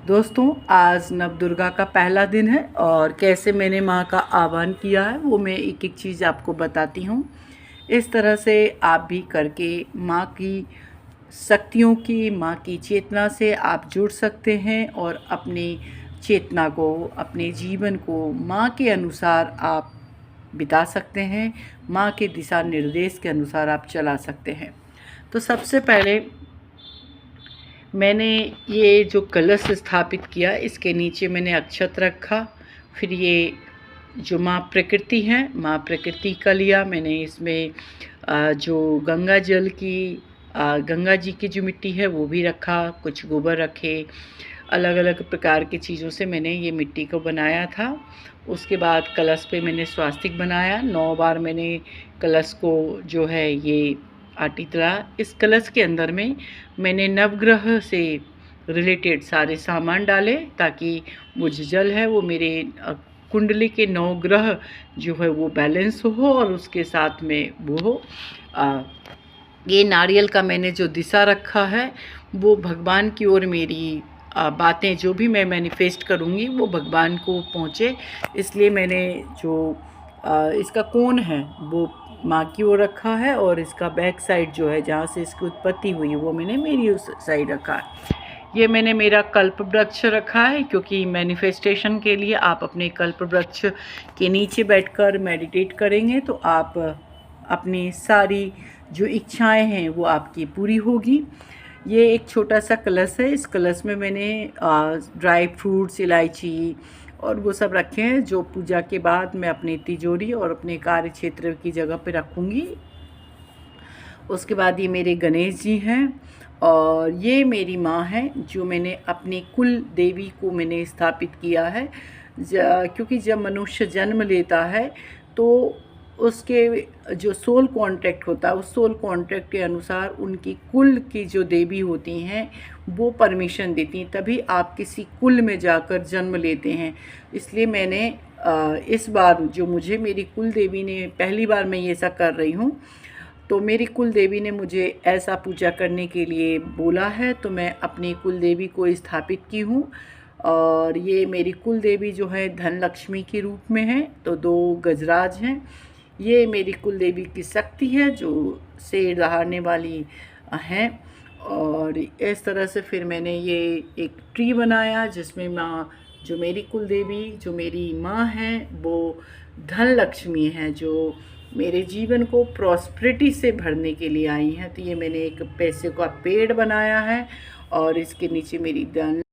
दोस्तों, आज नवदुर्गा का पहला दिन है और कैसे मैंने माँ का आह्वान किया है वो मैं एक एक चीज़ आपको बताती हूँ। इस तरह से आप भी करके माँ की शक्तियों की, माँ की चेतना से आप जुड़ सकते हैं और अपनी चेतना को, अपने जीवन को माँ के अनुसार आप बिता सकते हैं। माँ के दिशा निर्देश के अनुसार आप चला सकते हैं। तो सबसे पहले मैंने ये जो कलश स्थापित किया, इसके नीचे मैंने अक्षत रखा। फिर ये जो माँ प्रकृति हैं, माँ प्रकृति का लिया मैंने। इसमें जो गंगा जल की, गंगा जी की जो मिट्टी है वो भी रखा, कुछ गोबर रखे। अलग अलग प्रकार की चीज़ों से मैंने ये मिट्टी को बनाया था। उसके बाद कलश पे मैंने स्वास्तिक बनाया। 9 बार मैंने कलश को जो है ये आटी तला। इस कलश के अंदर में मैंने नवग्रह से रिलेटेड सारे सामान डाले, ताकि वो जो जल है वो मेरे कुंडली के 9 ग्रह जो है वो बैलेंस हो और उसके साथ में वो हो। ये नारियल का मैंने जो दिशा रखा है वो भगवान की ओर मेरी बातें जो भी मैं मैनिफेस्ट करूँगी वो भगवान को पहुँचे, इसलिए मैंने जो इसका कोण है वो माँ की ओर रखा है और इसका बैक साइड जो है जहाँ से इसकी उत्पत्ति हुई है वो मैंने मेरी उस साइड रखा है। ये मैंने मेरा कल्प वृक्ष रखा है, क्योंकि मैनिफेस्टेशन के लिए आप अपने कल्प वृक्ष के नीचे बैठकर मेडिटेट करेंगे तो आप अपनी सारी जो इच्छाएं हैं वो आपकी पूरी होगी। ये एक छोटा सा कलश है। इस कलश में मैंने ड्राई फ्रूट्स, इलायची और वो सब रखे हैं, जो पूजा के बाद मैं अपनी तिजोरी और अपने कार्य क्षेत्र की जगह पे रखूँगी। उसके बाद ये मेरे गणेश जी हैं और ये मेरी माँ है, जो मैंने अपनी कुल देवी को मैंने स्थापित किया है। क्योंकि जब मनुष्य जन्म लेता है तो उसके जो सोल कॉन्ट्रैक्ट होता है, उस सोल कॉन्ट्रैक्ट के अनुसार उनकी कुल की जो देवी होती हैं वो परमिशन देती हैं, तभी आप किसी कुल में जाकर जन्म लेते हैं। इसलिए मैंने इस बार जो मुझे मेरी कुल देवी ने, पहली बार मैं ये ऐसा कर रही हूँ, तो मेरी कुल देवी ने मुझे ऐसा पूजा करने के लिए बोला है, तो मैं अपनी कुल देवी को स्थापित की हूँ। और ये मेरी कुल देवी जो है धन लक्ष्मी के रूप में है, तो 2 गजराज हैं। ये मेरी कुल देवी की शक्ति है जो शेर दहाड़ने वाली हैं। और इस तरह से फिर मैंने ये एक ट्री बनाया जिसमें माँ, जो मेरी कुल देवी, जो मेरी माँ हैं, वो धन लक्ष्मी हैं, जो मेरे जीवन को प्रॉस्पेरिटी से भरने के लिए आई हैं। तो ये मैंने एक पैसे का पेड़ बनाया है और इसके नीचे मेरी धन